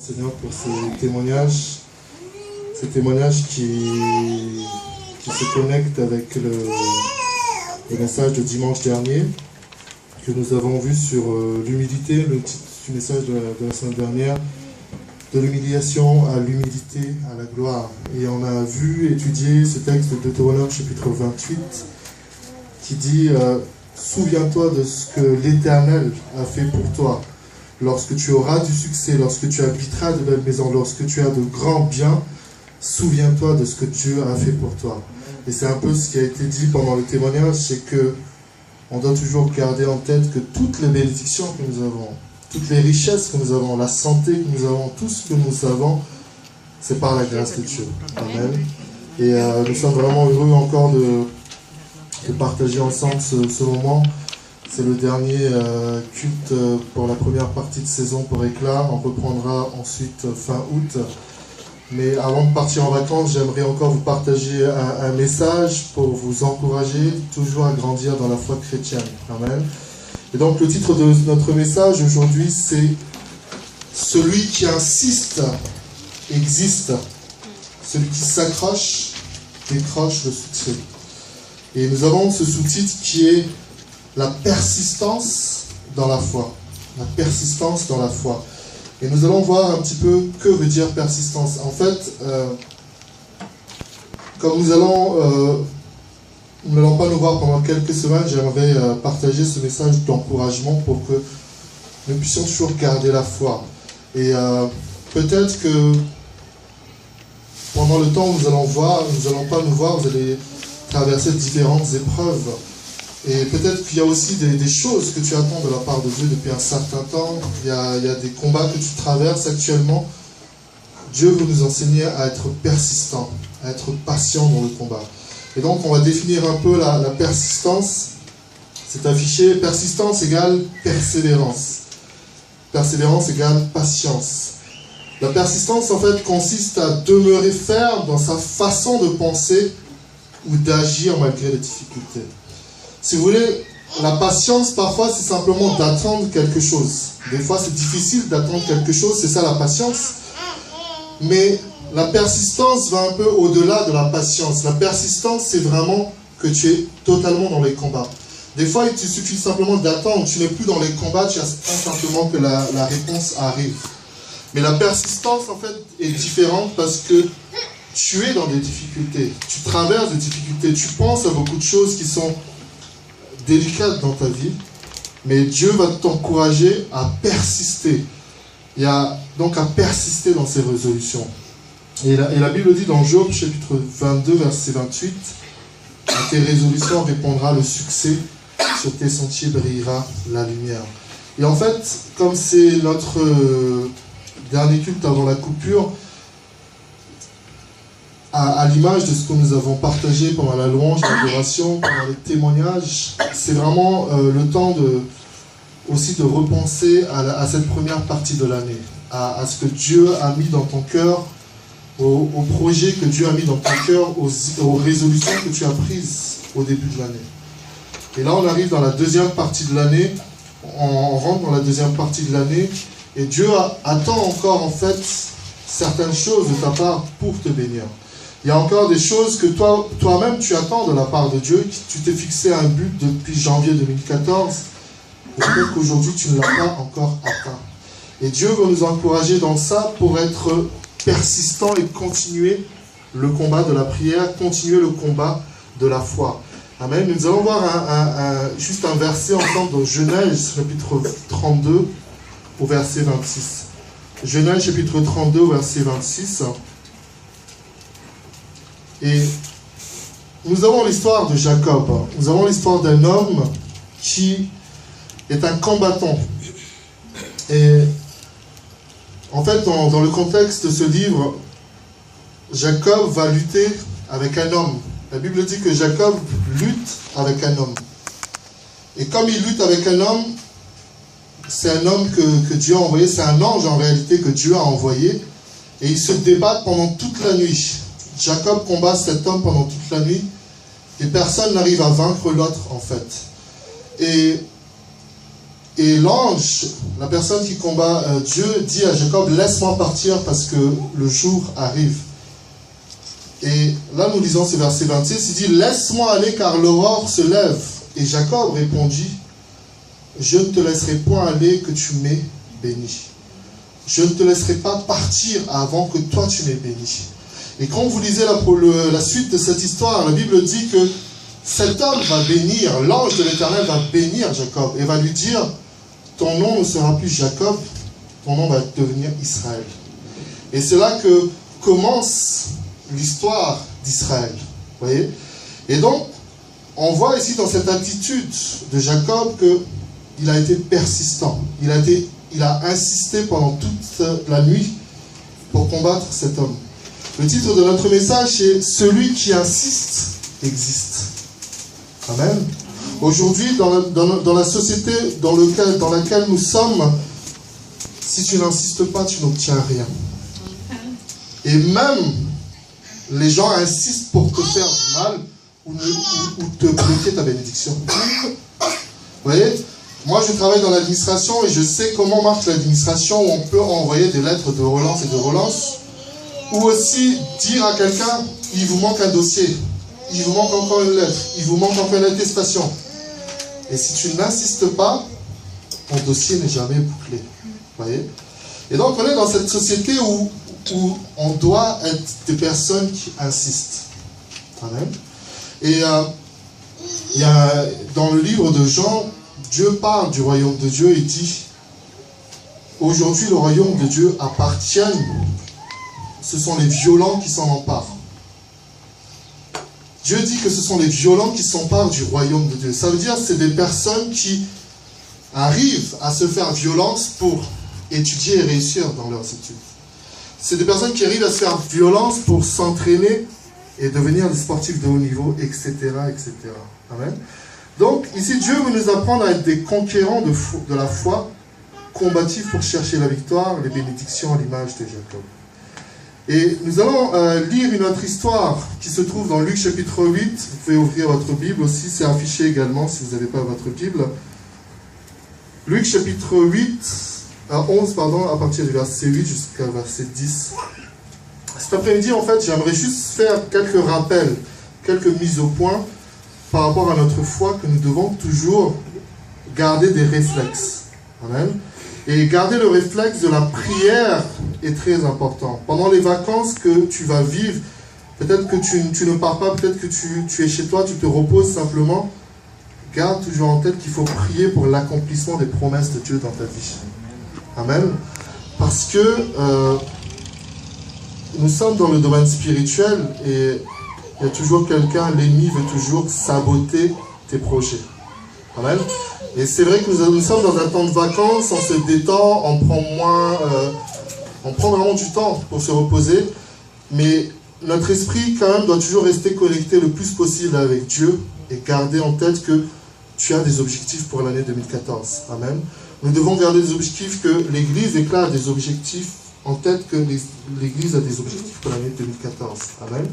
Seigneur, pour ces témoignages qui se connectent avec le message de dimanche dernier que nous avons vu sur l'humilité, le titre du message de la semaine dernière, de l'humiliation à l'humilité, à la gloire. Et on a vu, étudier ce texte de Deutéronome chapitre 28 qui dit souviens-toi de ce que l'Éternel a fait pour toi. Lorsque tu auras du succès, lorsque tu habiteras de belles maisons, lorsque tu as de grands biens, souviens-toi de ce que Dieu a fait pour toi. Et c'est un peu ce qui a été dit pendant le témoignage, c'est que on doit toujours garder en tête que toutes les bénédictions que nous avons, toutes les richesses que nous avons, la santé que nous avons, tout ce que nous avons, c'est par la grâce de Dieu. Amen. Et nous sommes vraiment heureux encore de partager ensemble ce moment. C'est le dernier culte pour la première partie de saison pour Éclat. On reprendra ensuite fin août. Mais avant de partir en vacances, j'aimerais encore vous partager un message pour vous encourager toujours à grandir dans la foi chrétienne. Amen. Et donc le titre de notre message aujourd'hui, c'est « Celui qui insiste existe. Celui qui s'accroche décroche le succès ». Et nous avons ce sous-titre qui est la persistance dans la foi. La persistance dans la foi. Et nous allons voir un petit peu que veut dire persistance. En fait, comme nous n'allons pas nous voir pendant quelques semaines, j'aimerais partager ce message d'encouragement pour que nous puissions toujours garder la foi. Et peut-être que pendant le temps où nous n'allons pas nous voir, vous allez traverser différentes épreuves. Et peut-être qu'il y a aussi des choses que tu attends de la part de Dieu depuis un certain temps. Il y a des combats que tu traverses actuellement. Dieu veut nous enseigner à être persistant, à être patient dans le combat. Et donc, on va définir un peu la persistance. C'est affiché, persistance égale persévérance. Persévérance égale patience. La persistance, en fait, consiste à demeurer ferme dans sa façon de penser ou d'agir malgré les difficultés. Si vous voulez, la patience, parfois, c'est simplement d'attendre quelque chose. Des fois, c'est difficile d'attendre quelque chose, c'est ça la patience. Mais la persistance va un peu au-delà de la patience. La persistance, c'est vraiment que tu es totalement dans les combats. Des fois, il te suffit simplement d'attendre. Tu n'es plus dans les combats, tu attends simplement que la réponse arrive. Mais la persistance, en fait, est différente parce que tu es dans des difficultés. Tu traverses des difficultés. Tu penses à beaucoup de choses qui sont délicate dans ta vie, mais Dieu va t'encourager à persister. Donc à persister dans ses résolutions. Et la Bible dit dans Job, chapitre 22, verset 28, « À tes résolutions répondra le succès, sur tes sentiers brillera la lumière. » Et en fait, comme c'est notre dernier culte avant la coupure, à l'image de ce que nous avons partagé pendant la louange, l'adoration, pendant les témoignages, c'est vraiment le temps aussi de repenser à cette première partie de l'année, à ce que Dieu a mis dans ton cœur, au projet que Dieu a mis dans ton cœur, aux résolutions que tu as prises au début de l'année. Et là, on arrive dans la deuxième partie de l'année, on rentre dans la deuxième partie de l'année, et Dieu attend encore en fait certaines choses de ta part pour te bénir. Il y a encore des choses que toi-même tu attends de la part de Dieu. Tu t'es fixé un but depuis janvier 2014. Peut-être qu'aujourd'hui tu ne l'as pas encore atteint. Et Dieu veut nous encourager dans ça pour être persistant et continuer le combat de la prière, continuer le combat de la foi. Amen. Nous allons voir juste un verset ensemble dans Genèse chapitre 32 au verset 26. Genèse chapitre 32 au verset 26. Et nous avons l'histoire de Jacob. Nous avons l'histoire d'un homme qui est un combattant. Et en fait, dans le contexte de ce livre, Jacob va lutter avec un homme. La Bible dit que Jacob lutte avec un homme. Et comme il lutte avec un homme, c'est un homme que Dieu a envoyé, c'est un ange en réalité que Dieu a envoyé. Et ils se débattent pendant toute la nuit. Jacob combat cet homme pendant toute la nuit et personne n'arrive à vaincre l'autre en fait. Et Et l'ange, la personne qui combat Dieu, dit à Jacob, laisse-moi partir parce que le jour arrive. Et là, nous lisons ce verset 26, il dit, laisse-moi aller car l'aurore se lève. Et Jacob répondit, je ne te laisserai point aller que tu m'aies béni. Je ne te laisserai pas partir avant que toi tu m'aies béni. Et quand vous lisez la suite de cette histoire, la Bible dit que cet homme va bénir, l'ange de l'Éternel va bénir Jacob et va lui dire, ton nom ne sera plus Jacob, ton nom va devenir Israël. Et c'est là que commence l'histoire d'Israël. Voyez? Et donc, on voit ici dans cette attitude de Jacob qu'il a été persistant. Il a insisté pendant toute la nuit pour combattre cet homme. Le titre de notre message est « Celui qui insiste existe ». Amen. Aujourd'hui, dans la société dans laquelle nous sommes, si tu n'insistes pas, tu n'obtiens rien. Et même, les gens insistent pour te faire du mal ou te bloquer ta bénédiction. Vous voyez? Moi, je travaille dans l'administration et je sais comment marche l'administration, où on peut envoyer des lettres de relance et de relance, ou aussi dire à quelqu'un, il vous manque un dossier, il vous manque encore une lettre, il vous manque encore une attestation. Et si tu n'insistes pas, ton dossier n'est jamais bouclé. Vous voyez? Et donc, on est dans cette société où on doit être des personnes qui insistent. Amen. Et il y a, dans le livre de Jean, Dieu parle du royaume de Dieu et dit, aujourd'hui le royaume de Dieu appartient, ce sont les violents qui s'en emparent. Dieu dit que ce sont les violents qui s'emparent du royaume de Dieu. Ça veut dire que c'est des personnes qui arrivent à se faire violence pour étudier et réussir dans leurs études. C'est des personnes qui arrivent à se faire violence pour s'entraîner et devenir des sportifs de haut niveau, etc., etc. Amen. Donc, ici, Dieu veut nous apprendre à être des conquérants de la foi, combatifs pour chercher la victoire, les bénédictions à l'image de Jacob. Et nous allons lire une autre histoire qui se trouve dans Luc chapitre 8. Vous pouvez ouvrir votre Bible aussi, c'est affiché également si vous n'avez pas votre Bible. Luc chapitre 8, 11, pardon, à partir du verset 8 jusqu'à verset 10. Cet après-midi, en fait, j'aimerais juste faire quelques rappels, quelques mises au point par rapport à notre foi que nous devons toujours garder des réflexes. Amen. Et garder le réflexe de la prière est très important. Pendant les vacances que tu vas vivre, peut-être que tu ne pars pas, peut-être que tu es chez toi, tu te reposes simplement. Garde toujours en tête qu'il faut prier pour l'accomplissement des promesses de Dieu dans ta vie. Amen. Parce que nous sommes dans le domaine spirituel et il y a toujours quelqu'un, l'ennemi veut toujours saboter tes projets. Amen. Et c'est vrai que nous sommes dans un temps de vacances, on se détend, on prend vraiment du temps pour se reposer, mais notre esprit quand même doit toujours rester connecté le plus possible avec Dieu et garder en tête que tu as des objectifs pour l'année 2014. Amen. Nous devons garder des objectifs, que l'Église déclare des objectifs en tête, que l'Église a des objectifs pour l'année 2014. Amen.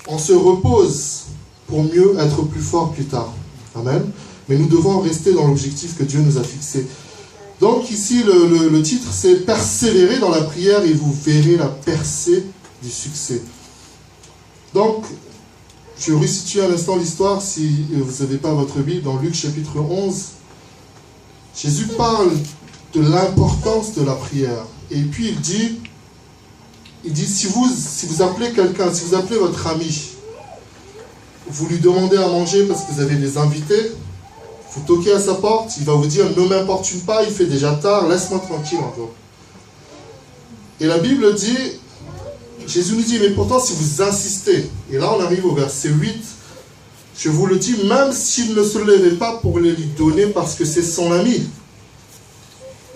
Qu'on se repose pour mieux être plus fort plus tard. Amen. Mais nous devons rester dans l'objectif que Dieu nous a fixé. Donc ici, le titre, c'est « Persévérer dans la prière et vous verrez la percée du succès ». Donc, je resitue à l'instant l'histoire, si vous n'avez pas votre Bible, dans Luc chapitre 11. Jésus parle de l'importance de la prière. Et puis il dit si vous appelez quelqu'un, si vous appelez votre ami, vous lui demandez à manger parce que vous avez des invités, vous toquez à sa porte, il va vous dire « Ne m'importune pas, il fait déjà tard, laisse-moi tranquille encore. » Et la Bible dit, Jésus nous dit « Mais pourtant si vous insistez », et là on arrive au verset 8, je vous le dis, même s'il ne se levait pas pour les lui donner parce que c'est son ami,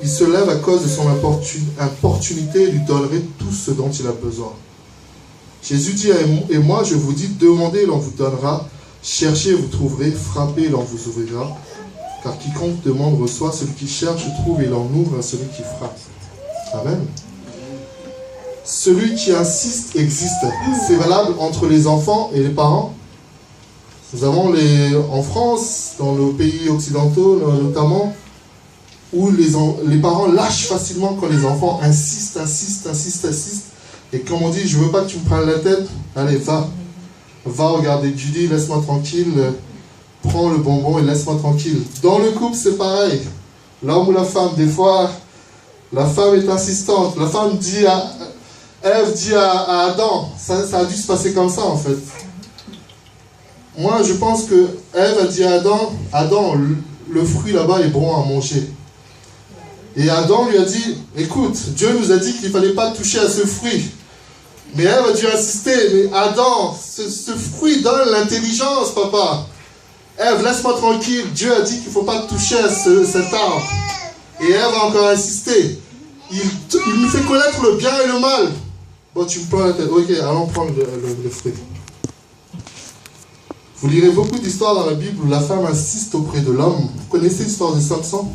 il se lève à cause de son importunité et lui donnerait tout ce dont il a besoin. Jésus dit « Et moi je vous dis, demandez et l'on vous donnera, cherchez et vous trouverez, frappez et l'on vous ouvrira. Car quiconque demande reçoit, celui qui cherche trouve et l'on ouvre à celui qui frappe. » Amen. Celui qui insiste existe. C'est valable entre les enfants et les parents. Nous avons en France, dans nos pays occidentaux notamment, où les parents lâchent facilement quand les enfants insistent. Et comme on dit, je veux pas que tu me prennes la tête, allez, va regarder Judy, laisse-moi tranquille, prends le bonbon et laisse-moi tranquille. Dans le couple, c'est pareil. L'homme ou la femme, des fois, la femme est insistante. La femme dit Ève dit à Adam, ça a dû se passer comme ça en fait. Moi, je pense que Ève a dit à Adam, le fruit là-bas est bon à manger. Et Adam lui a dit, écoute, Dieu nous a dit qu'il ne fallait pas toucher à ce fruit. Mais Ève a dû insister, mais Adam, ce fruit donne l'intelligence, papa. Ève, laisse-moi tranquille, Dieu a dit qu'il ne faut pas toucher à cet arbre. Et Ève a encore insisté. Il nous fait connaître le bien et le mal. Bon, tu me prends la tête. Ok, allons prendre le fruit. Vous lirez beaucoup d'histoires dans la Bible où la femme insiste auprès de l'homme. Vous connaissez l'histoire de Samson?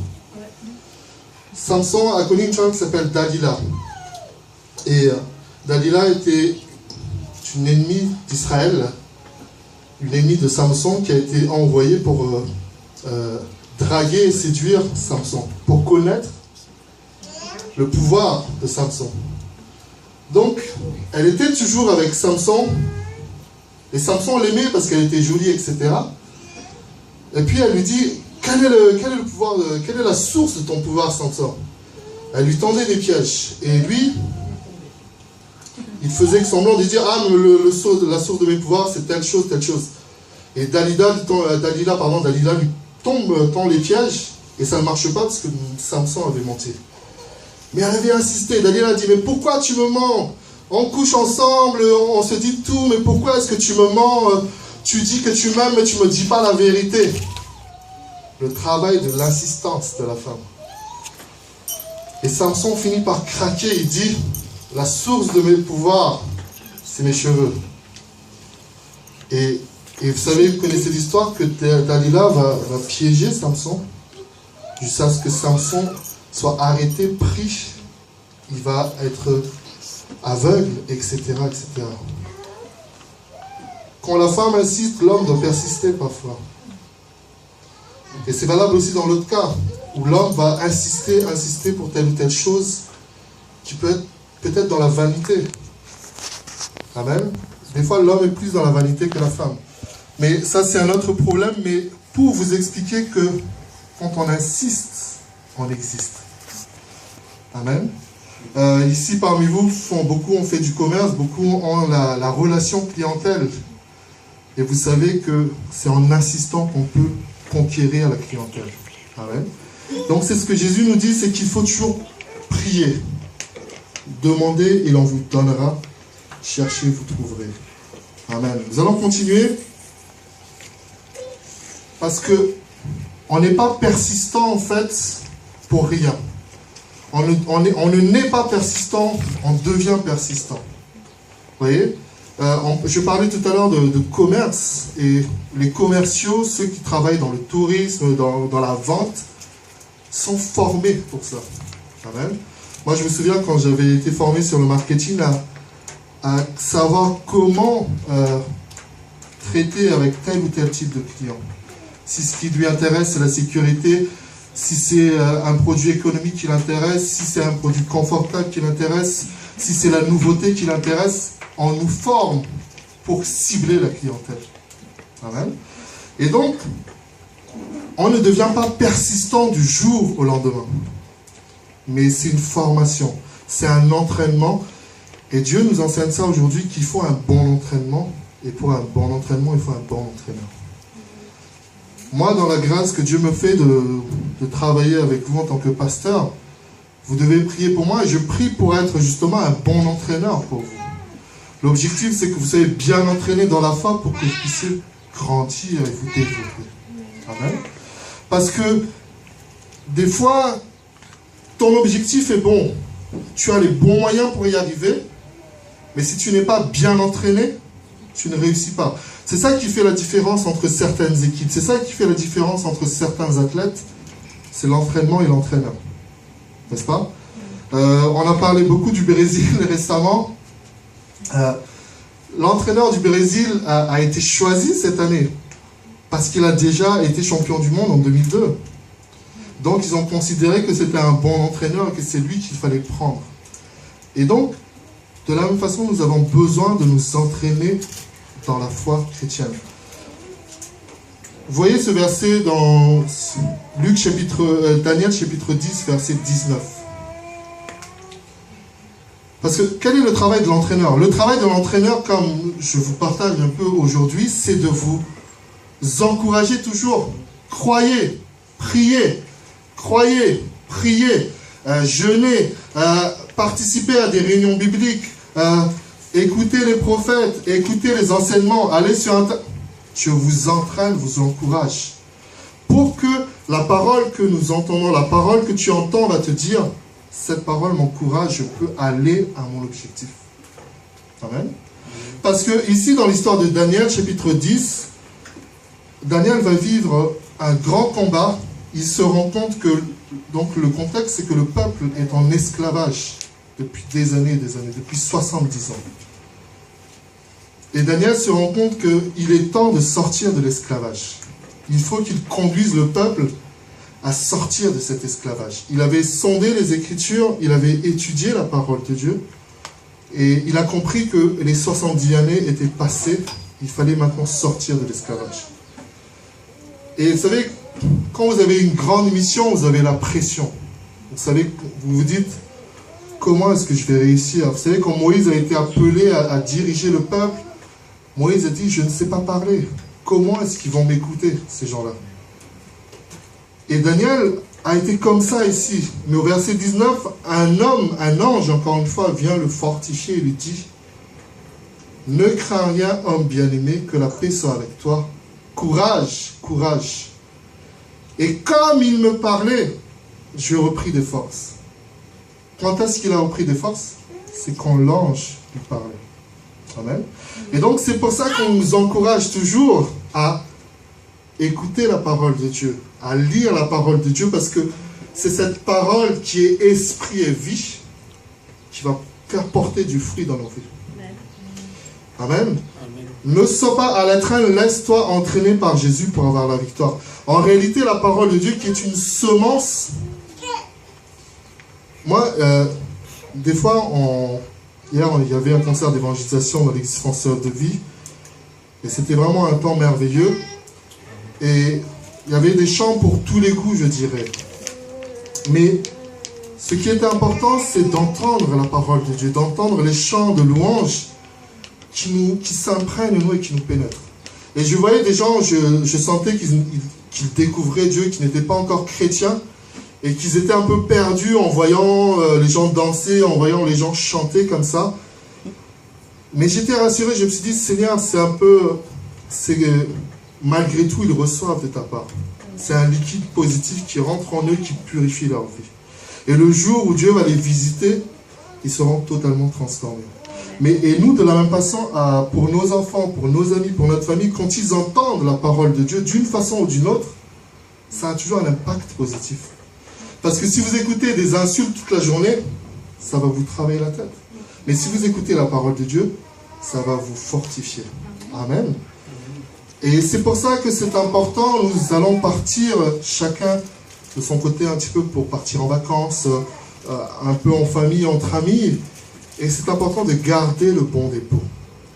Samson a connu une femme qui s'appelle Dalila. Et Dalila était une ennemie d'Israël, une ennemie de Samson qui a été envoyée pour draguer et séduire Samson, pour connaître le pouvoir de Samson. Donc, elle était toujours avec Samson, et Samson l'aimait parce qu'elle était jolie, etc. Et puis elle lui dit, quel est le pouvoir, quelle est la source de ton pouvoir, Samson? Elle lui tendait des pièges, et lui, il faisait semblant de dire, ah, la source de mes pouvoirs, c'est telle chose, telle chose. Et Dalila lui tend les pièges, et ça ne marche pas parce que Samson avait menti. Mais elle avait insisté. Dalila a dit, mais pourquoi tu me mens? On couche ensemble, on se dit tout, mais pourquoi est-ce que tu me mens? Tu dis que tu m'aimes, mais tu ne me dis pas la vérité. Le travail de l'insistance de la femme. Et Samson finit par craquer, il dit, la source de mes pouvoirs, c'est mes cheveux. Et vous savez, vous connaissez l'histoire que Dalila va piéger Samson, jusqu'à ce que Samson soit arrêté, pris, il va être aveugle, etc., etc. Quand la femme insiste, l'homme doit persister parfois. Et c'est valable aussi dans l'autre cas, où l'homme va insister pour telle ou telle chose, qui peut être peut-être dans la vanité. Amen. Des fois, l'homme est plus dans la vanité que la femme. Mais ça, c'est un autre problème, mais pour vous expliquer que quand on insiste, on existe. Amen. Ici, parmi vous, beaucoup ont fait du commerce, beaucoup ont la relation clientèle. Et vous savez que c'est en insistant qu'on peut conquérir la clientèle. Amen. Donc, c'est ce que Jésus nous dit, c'est qu'il faut toujours prier. Demandez et l'on vous donnera. Cherchez, vous trouverez. Amen. Nous allons continuer. Parce que on n'est pas persistant, en fait, pour rien. On ne naît pas persistant, on devient persistant. Vous voyez, je parlais tout à l'heure de commerce, et les commerciaux, ceux qui travaillent dans le tourisme, dans la vente, sont formés pour ça. Amen. Moi, je me souviens quand j'avais été formé sur le marketing, à savoir comment traiter avec tel ou tel type de client. Si ce qui lui intéresse, c'est la sécurité, si c'est un produit économique qui l'intéresse, si c'est un produit confortable qui l'intéresse, si c'est la nouveauté qui l'intéresse, on nous forme pour cibler la clientèle. Amen. Et donc, on ne devient pas persistant du jour au lendemain. Mais c'est une formation, c'est un entraînement. Et Dieu nous enseigne ça aujourd'hui, qu'il faut un bon entraînement. Et pour un bon entraînement, il faut un bon entraîneur. Moi, dans la grâce que Dieu me fait de travailler avec vous en tant que pasteur, vous devez prier pour moi et je prie pour être justement un bon entraîneur pour vous. L'objectif, c'est que vous soyez bien entraîné dans la foi pour que vous puissiez grandir et vous développer. Amen. Parce que des fois, ton objectif est bon. Tu as les bons moyens pour y arriver, mais si tu n'es pas bien entraîné, tu ne réussis pas. C'est ça qui fait la différence entre certaines équipes. C'est ça qui fait la différence entre certains athlètes. C'est l'entraînement et l'entraîneur. N'est-ce pas? On a parlé beaucoup du Brésil récemment. L'entraîneur du Brésil a été choisi cette année parce qu'il a déjà été champion du monde en 2002. Donc, ils ont considéré que c'était un bon entraîneur et que c'est lui qu'il fallait prendre. Et donc, de la même façon, nous avons besoin de nous entraîner dans la foi chrétienne. Vous voyez ce verset dans Daniel chapitre 10, verset 19. Parce que quel est le travail de l'entraîneur? Le travail de l'entraîneur, comme je vous partage un peu aujourd'hui, c'est de vous encourager toujours. Croyez, priez, jeûnez, participez à des réunions bibliques, écoutez les prophètes, écoutez les enseignements, allez sur Internet. Je vous entraîne, vous encourage. Pour que la parole que nous entendons, la parole que tu entends va te dire, cette parole m'encourage, je peux aller à mon objectif. Amen. Parce que ici, dans l'histoire de Daniel, chapitre 10, Daniel va vivre un grand combat. Il se rend compte que, donc le contexte, c'est que le peuple est en esclavage depuis des années, depuis 70 ans. Et Daniel se rend compte qu'il est temps de sortir de l'esclavage. Il faut qu'il conduise le peuple à sortir de cet esclavage. Il avait sondé les Écritures, il avait étudié la parole de Dieu, et il a compris que les 70 années étaient passées, il fallait maintenant sortir de l'esclavage. Et vous savez, quand vous avez une grande mission, vous avez la pression. Vous savez, vous vous dites, comment est-ce que je vais réussir? Vous savez, quand Moïse a été appelé à diriger le peuple, Moïse a dit, je ne sais pas parler. Comment est-ce qu'ils vont m'écouter, ces gens-là? Et Daniel a été comme ça ici. Mais au verset 19, un ange, encore une fois, vient le fortifier et lui dit, ne crains rien, homme bien-aimé, que la paix soit avec toi. Courage, courage. Et comme il me parlait, je repris des forces. Quand est-ce qu'il a repris des forces? C'est quand l'ange lui parlait. Amen. Et donc c'est pour ça qu'on nous encourage toujours à écouter la parole de Dieu, à lire la parole de Dieu, parce que c'est cette parole qui est esprit et vie, qui va faire porter du fruit dans nos vies. Amen. Amen. Ne sois pas à la traîne, laisse-toi entraîner par Jésus pour avoir la victoire. En réalité, la parole de Dieu qui est une semence. Moi, des fois, hier, il y avait un concert d'évangélisation dans l'église Française de Vie, et c'était vraiment un temps merveilleux. Et il y avait des chants pour tous les goûts, je dirais. Mais ce qui était important, c'est d'entendre la parole de Dieu, d'entendre les chants de louange qui s'imprègnent en nous et qui nous pénètrent. Et je voyais des gens, je sentais qu'ils découvraient Dieu, qu'ils n'étaient pas encore chrétiens, et qu'ils étaient un peu perdus en voyant les gens danser, en voyant les gens chanter comme ça. Mais j'étais rassuré, je me suis dit, Seigneur, malgré tout, ils reçoivent de ta part. C'est un liquide positif qui rentre en eux, qui purifie leur vie. Et le jour où Dieu va les visiter, ils seront totalement transformés. Et nous, de la même façon, pour nos enfants, pour nos amis, pour notre famille, quand ils entendent la parole de Dieu d'une façon ou d'une autre, ça a toujours un impact positif. Parce que si vous écoutez des insultes toute la journée, ça va vous travailler la tête. Mais si vous écoutez la parole de Dieu, ça va vous fortifier. Amen. Et c'est pour ça que c'est important. Nous allons partir chacun de son côté un petit peu pour partir en vacances, un peu en famille, entre amis. Et c'est important de garder le bon dépôt.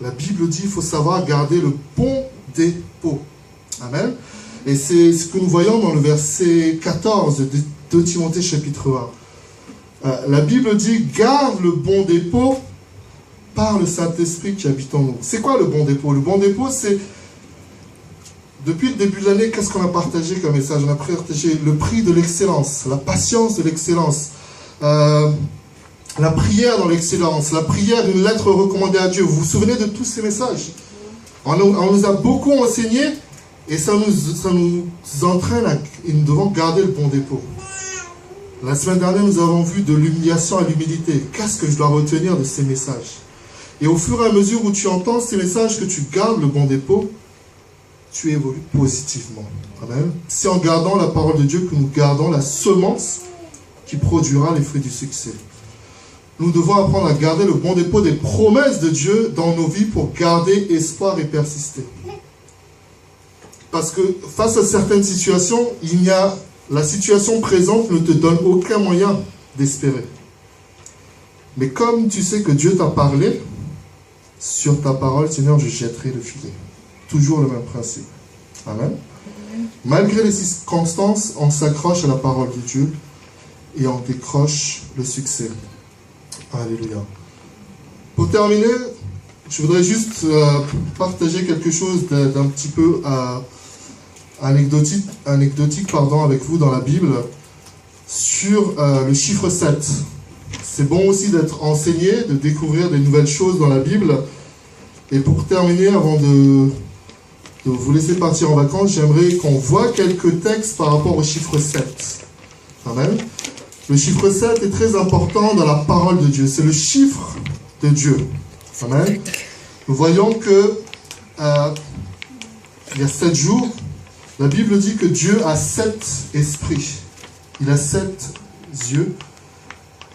La Bible dit qu'il faut savoir garder le bon dépôt. Amen. Et c'est ce que nous voyons dans le verset 14 de 2 Timothée chapitre 1. La Bible dit « Garde le bon dépôt par le Saint-Esprit qui habite en nous ». C'est quoi le bon dépôt? Le bon dépôt, c'est... Depuis le début de l'année, qu'est-ce qu'on a partagé comme message? On a partagé le prix de l'excellence, la patience de l'excellence, la prière dans l'excellence, la prière d'une lettre recommandée à Dieu. Vous vous souvenez de tous ces messages? On nous a beaucoup enseigné et ça nous entraîne et nous devons garder le bon dépôt. La semaine dernière, nous avons vu de l'humiliation à l'humilité. Qu'est-ce que je dois retenir de ces messages? Et au fur et à mesure où tu entends ces messages, que tu gardes le bon dépôt, tu évolues positivement. Amen. C'est en gardant la parole de Dieu que nous gardons la semence qui produira les fruits du succès. Nous devons apprendre à garder le bon dépôt des promesses de Dieu dans nos vies pour garder espoir et persister. Parce que face à certaines situations, il n'y a la situation présente ne te donne aucun moyen d'espérer. Mais comme tu sais que Dieu t'a parlé, sur ta parole, Seigneur, je jetterai le filet. Toujours le même principe. Amen. Malgré les circonstances, on s'accroche à la parole de Dieu et on décroche le succès. Alléluia. Pour terminer, je voudrais juste partager quelque chose d'un petit peu anecdotique avec vous dans la Bible sur le chiffre 7. C'est bon aussi d'être enseigné, de découvrir des nouvelles choses dans la Bible. Et pour terminer, avant de vous laisser partir en vacances, j'aimerais qu'on voit quelques textes par rapport au chiffre 7. Amen. Le chiffre 7 est très important dans la parole de Dieu. C'est le chiffre de Dieu. Amen. Nous voyons que il y a 7 jours, la Bible dit que Dieu a 7 esprits. Il a 7 yeux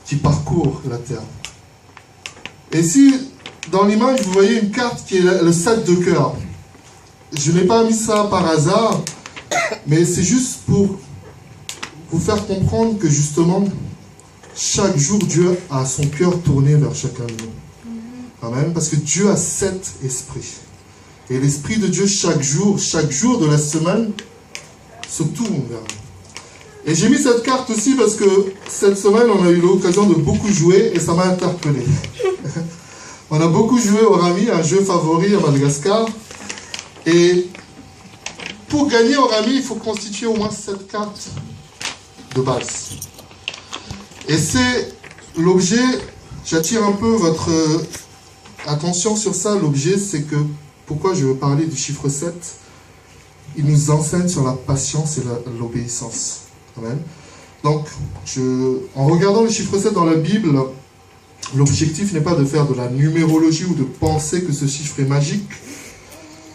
qui parcourent la terre. Et si, dans l'image, vous voyez une carte qui est le 7 de cœur. Je n'ai pas mis ça par hasard, mais c'est juste pour vous faire comprendre que justement, chaque jour, Dieu a son cœur tourné vers chacun de nous. Amen. Parce que Dieu a 7 esprits. Et l'esprit de Dieu, chaque jour de la semaine, se tourne vers nous. Et j'ai mis cette carte aussi parce que cette semaine, on a eu l'occasion de beaucoup jouer et ça m'a interpellé. On a beaucoup joué au rami, un jeu favori à Madagascar. Et pour gagner au rami, il faut constituer au moins 7 cartes de base. Et c'est l'objet, j'attire un peu votre attention sur ça. L'objet, c'est que, pourquoi je veux parler du chiffre 7 ? Il nous enseigne sur la patience et l'obéissance. Amen. Donc, en regardant le chiffre 7 dans la Bible, l'objectif n'est pas de faire de la numérologie ou de penser que ce chiffre est magique.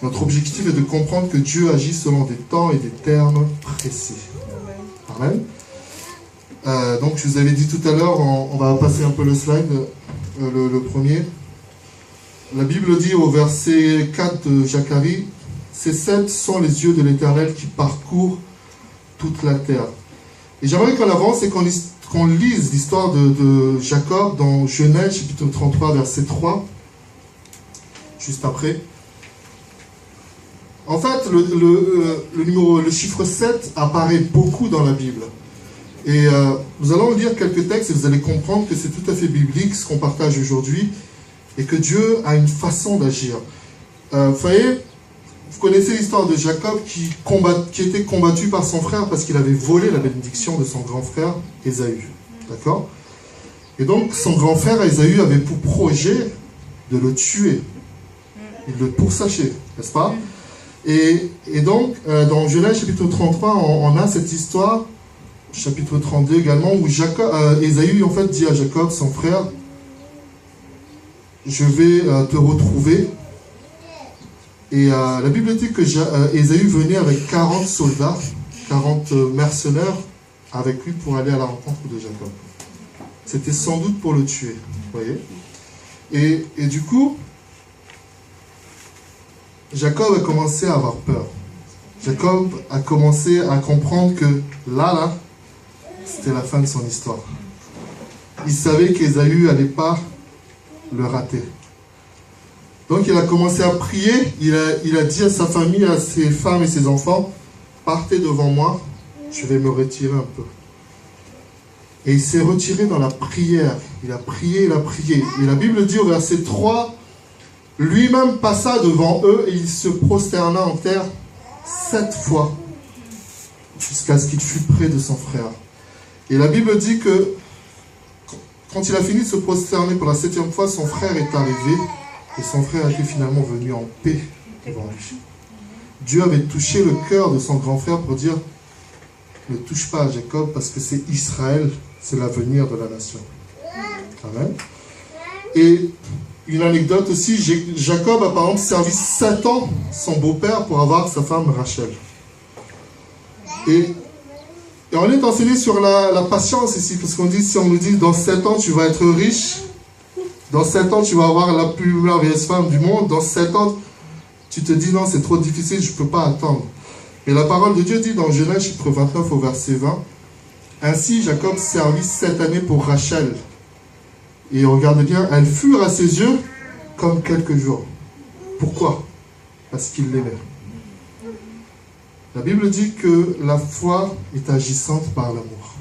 Notre objectif est de comprendre que Dieu agit selon des temps et des termes précis. Amen. Donc, je vous avais dit tout à l'heure, on va passer un peu le slide, le premier. La Bible dit au verset 4 de Zacharie, « Ces 7 sont les yeux de l'Éternel qui parcourent toute la terre. » Et j'aimerais qu'on avance et qu'on lise l'histoire de Jacob dans Genèse, chapitre 33, verset 3, juste après. En fait, le chiffre 7 apparaît beaucoup dans la Bible. Et nous allons lire quelques textes et vous allez comprendre que c'est tout à fait biblique ce qu'on partage aujourd'hui et que Dieu a une façon d'agir. Vous voyez, vous connaissez l'histoire de Jacob qui était combattu par son frère parce qu'il avait volé la bénédiction de son grand frère Ésaü. D'accord ? Et donc, son grand frère Ésaü avait pour projet de le tuer. Il le pourchachait, n'est-ce pas ? Et donc, dans Genèse chapitre 33, on a cette histoire, chapitre 32 également, où Ésaü en fait dit à Jacob, son frère, « Je vais te retrouver. » Et la Bible dit que Ésaü venait avec 40 soldats, 40 mercenaires avec lui pour aller à la rencontre de Jacob. C'était sans doute pour le tuer, vous voyez. Et du coup, Jacob a commencé à avoir peur. Jacob a commencé à comprendre que là, c'était la fin de son histoire. Il savait qu'Ésaü n'allait pas le rater. Donc il a commencé à prier, il a dit à sa famille, à ses femmes et ses enfants, « Partez devant moi, je vais me retirer un peu. » Et il s'est retiré dans la prière. Il a prié. Et la Bible dit au verset 3, « Lui-même passa devant eux et il se prosterna en terre 7 fois, jusqu'à ce qu'il fût près de son frère. » Et la Bible dit que, quand il a fini de se prosterner pour la 7e fois, son frère est arrivé. Et son frère était finalement venu en paix devant lui. Dieu avait touché le cœur de son grand frère pour dire « Ne touche pas à Jacob parce que c'est Israël, c'est l'avenir de la nation. » Amen. Et une anecdote aussi, Jacob a par exemple servi 7 ans son beau-père pour avoir sa femme Rachel. Et on est enseigné sur la patience ici, parce qu'on dit, si on nous dit dans 7 ans tu vas être riche, dans 7 ans, tu vas avoir la plus merveilleuse femme du monde. Dans 7 ans, tu te dis, non, c'est trop difficile, je ne peux pas attendre. Mais la parole de Dieu dit dans Genèse chapitre 29 au verset 20, « Ainsi Jacob servit 7 années pour Rachel. Et regarde bien, elles furent à ses yeux comme quelques jours. » Pourquoi? Parce qu'il l'aimait. La Bible dit que la foi est agissante par l'amour.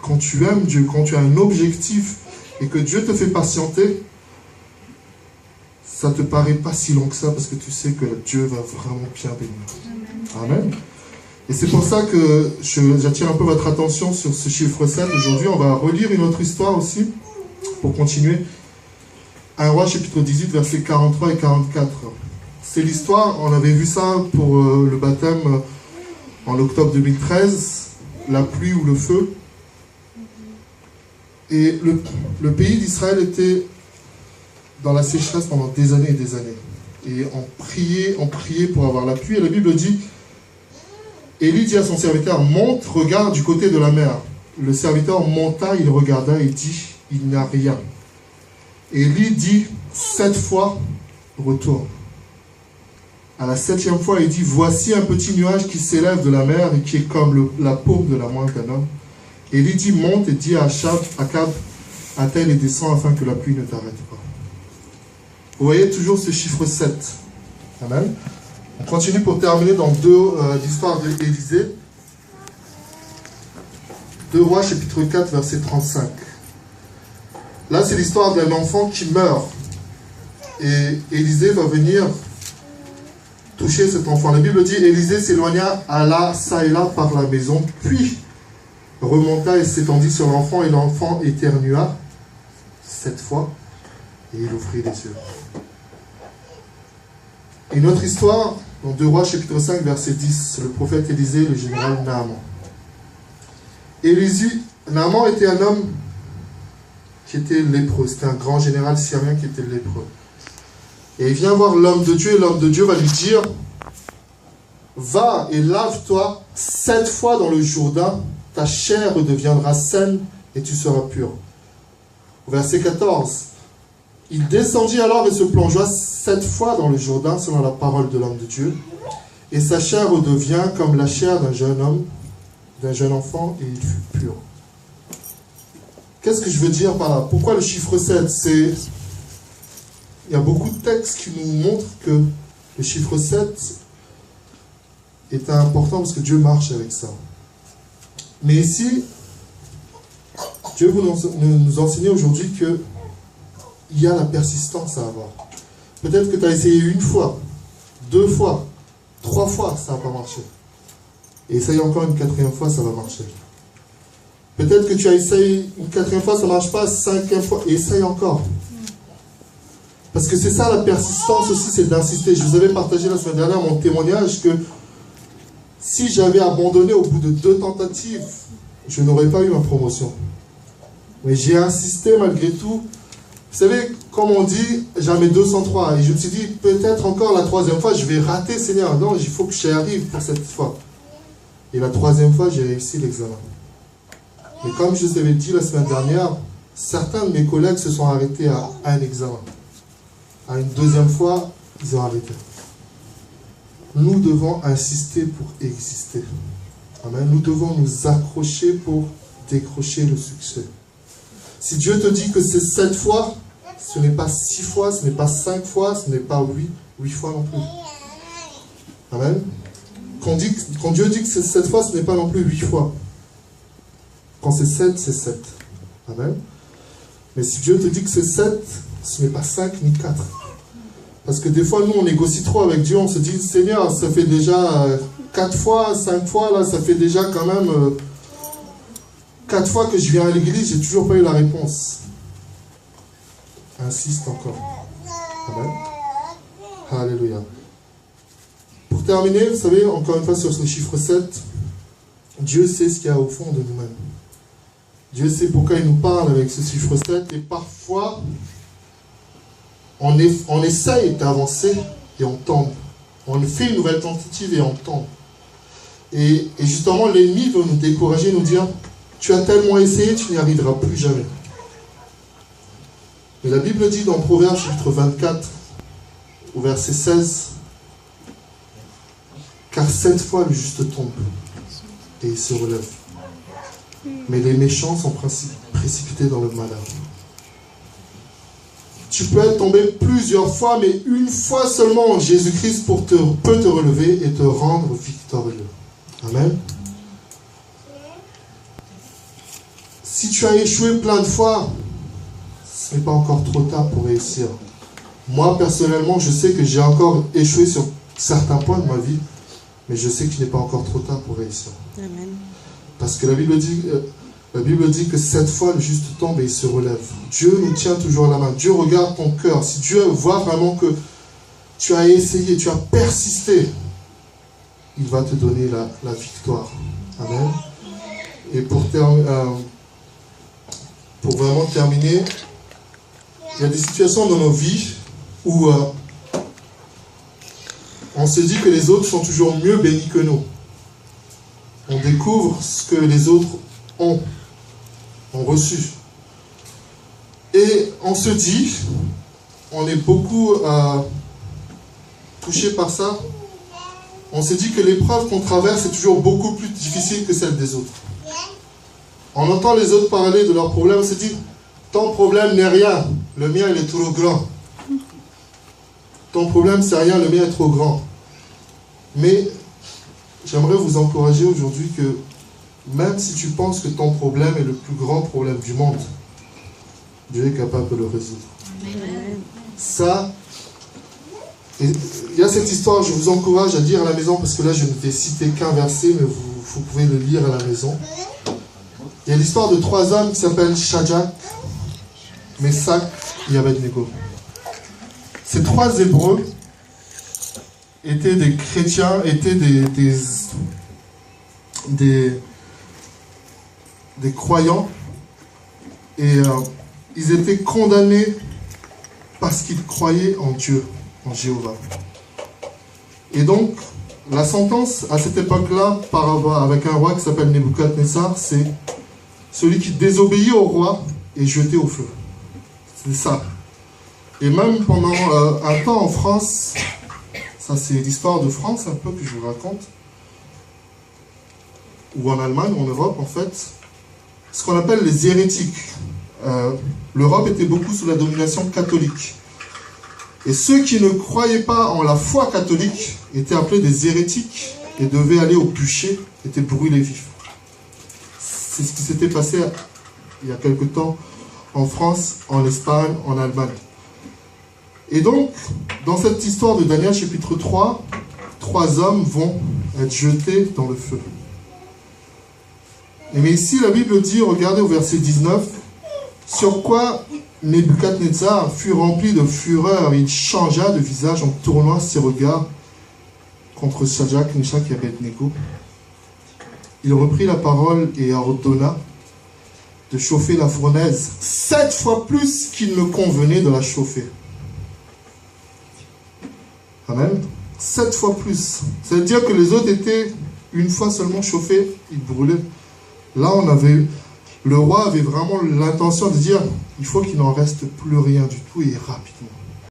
Quand tu aimes Dieu, quand tu as un objectif et que Dieu te fait patienter, ça ne te paraît pas si long que ça parce que tu sais que Dieu va vraiment bien bénir. Amen. Et c'est pour ça que j'attire un peu votre attention sur ce chiffre 7. Aujourd'hui, on va relire une autre histoire aussi pour continuer. 1 Roi chapitre 18, versets 43 et 44. C'est l'histoire, on avait vu ça pour le baptême en octobre 2013, la pluie ou le feu. Et le pays d'Israël était dans la sécheresse pendant des années et des années. Et on priait pour avoir la pluie. Et la Bible dit, Élie dit à son serviteur, monte, regarde du côté de la mer. Le serviteur monta, il regarda et dit, il n'y a rien. Et Élie dit, 7 fois, retourne. À la 7e fois, il dit, voici un petit nuage qui s'élève de la mer et qui est comme la paume de la main d'un homme. Et Élie dit, monte et dit à Akab, attelle et descend afin que la pluie ne t'arrête pas. Vous voyez toujours ce chiffre 7. Amen. On continue pour terminer dans l'histoire d'Élisée. 2 Rois, chapitre 4, verset 35. Là, c'est l'histoire d'un enfant qui meurt. Et Élisée va venir toucher cet enfant. La Bible dit, Élisée s'éloigna, alla çà et là par la maison, puis remonta et s'étendit sur l'enfant, et l'enfant éternua 7 fois, et il ouvrit les yeux. Une autre histoire, dans 2 Rois, chapitre 5, verset 10, le prophète Élisée, le général Naaman. Naaman était un homme qui était lépreux, c'était un grand général syrien qui était lépreux. Et il vient voir l'homme de Dieu, et l'homme de Dieu va lui dire, va et lave-toi 7 fois dans le Jourdain, ta chair deviendra saine et tu seras pur. Au verset 14, il descendit alors et se plongea 7 fois dans le Jourdain, selon la parole de l'homme de Dieu, et sa chair redevient comme la chair d'un jeune homme, d'un jeune enfant, et il fut pur. Qu'est-ce que je veux dire par là? Pourquoi le chiffre 7? Il y a beaucoup de textes qui nous montrent que le chiffre 7 est important parce que Dieu marche avec ça. Mais ici, Dieu veut nous enseigner aujourd'hui qu'il y a la persistance à avoir. Peut-être que tu as essayé 1 fois, 2 fois, 3 fois, ça n'a pas marché. Et essaye encore une 4e fois, ça va marcher. Peut-être que tu as essayé une 4e fois, ça ne marche pas, 5e fois, et essaye encore. Parce que c'est ça la persistance aussi, c'est d'insister. Je vous avais partagé la semaine dernière mon témoignage que si j'avais abandonné au bout de 2 tentatives, je n'aurais pas eu ma promotion. Mais j'ai insisté malgré tout. Vous savez, comme on dit, jamais 203. Et je me suis dit, peut-être encore la 3e fois, je vais rater, Seigneur. Non, il faut que j'y arrive pour cette fois. Et la 3e fois, j'ai réussi l'examen. Mais comme je vous avais dit la semaine dernière, certains de mes collègues se sont arrêtés à un examen. À une 2e fois, ils ont arrêté. Nous devons insister pour exister. Amen. Nous devons nous accrocher pour décrocher le succès. Si Dieu te dit que c'est 7 fois, ce n'est pas 6 fois, ce n'est pas 5 fois, ce n'est pas 8 fois non plus. Amen. Quand Dieu dit que c'est 7 fois, ce n'est pas non plus 8 fois. Quand c'est 7, c'est 7. Amen. Mais si Dieu te dit que c'est 7, ce n'est pas 5 ni 4. Parce que des fois, nous, on négocie trop avec Dieu. On se dit, Seigneur, ça fait déjà 4 fois, 5 fois, là, ça fait déjà quand même 4 fois que je viens à l'église, j'ai toujours pas eu la réponse. Insiste encore. Amen. Alléluia. Pour terminer, vous savez, encore une fois sur ce chiffre 7, Dieu sait ce qu'il y a au fond de nous-mêmes. Dieu sait pourquoi il nous parle avec ce chiffre 7, et parfois, on essaye d'avancer et on tombe. On fait une nouvelle tentative et on tombe. Et justement, l'ennemi veut nous décourager, nous dire, tu as tellement essayé, tu n'y arriveras plus jamais. Mais la Bible dit dans Proverbes chapitre 24, au verset 16, car 7 fois, le juste tombe et il se relève. Mais les méchants sont précipités dans le malheur. Tu peux être tombé plusieurs fois, mais une fois seulement Jésus-Christ peut te relever et te rendre victorieux. Amen. Si tu as échoué plein de fois, ce n'est pas encore trop tard pour réussir. Moi, personnellement, je sais que j'ai encore échoué sur certains points de ma vie, mais je sais qu'il n'est pas encore trop tard pour réussir. Amen. Parce que la Bible dit que 7 fois le juste tombe et il se relève. Dieu nous tient toujours à la main. Dieu regarde ton cœur. Si Dieu voit vraiment que tu as essayé, tu as persisté, il va te donner la victoire. Amen. Et pour vraiment terminer, il y a des situations dans nos vies où on se dit que les autres sont toujours mieux bénis que nous. On découvre ce que les autres ont reçu. Et on se dit, on est beaucoup touché par ça, on se dit que l'épreuve qu'on traverse est toujours beaucoup plus difficile que celle des autres. On entend les autres parler de leurs problèmes, on se dit, ton problème n'est rien, le mien il est trop grand. Ton problème c'est rien, le mien est trop grand. Mais j'aimerais vous encourager aujourd'hui que même si tu penses que ton problème est le plus grand problème du monde, Dieu est capable de le résoudre. Amen. Ça, il y a cette histoire, je vous encourage à lire à la maison, parce que là je ne vais citer qu'un verset, mais vous pouvez le lire à la maison. Il y a l'histoire de 3 hommes qui s'appellent Shadrach, Meshach et Abednego. Ces 3 Hébreux étaient des chrétiens, étaient des croyants, et ils étaient condamnés parce qu'ils croyaient en Dieu, en Jéhovah. Et donc, la sentence à cette époque-là, avec un roi qui s'appelle Nebuchadnezzar, c'est celui qui désobéit au roi est jeté au feu. C'est ça. Et même pendant un temps en France, ça c'est l'histoire de France un peu que je vous raconte, ou en Allemagne, ou en Europe en fait, ce qu'on appelle les hérétiques. L'Europe était beaucoup sous la domination catholique. Et ceux qui ne croyaient pas en la foi catholique étaient appelés des hérétiques et devaient aller au bûcher, étaient brûlés vifs. C'est ce qui s'était passé il y a quelque temps en France, en Espagne, en Allemagne. Et donc, dans cette histoire de Daniel chapitre 3, 3 hommes vont être jetés dans le feu. Mais ici, la Bible dit, regardez au verset 19, sur quoi Nebuchadnezzar fut rempli de fureur, il changea de visage en tournant ses regards contre Shadrach, Meshach et Abednego. Il reprit la parole et ordonna de chauffer la fournaise 7 fois plus qu'il ne convenait de la chauffer. Amen. 7 fois plus. C'est-à-dire que les autres étaient une fois seulement chauffés, ils brûlaient. Là, le roi avait vraiment l'intention de dire, il faut qu'il n'en reste plus rien du tout et rapidement.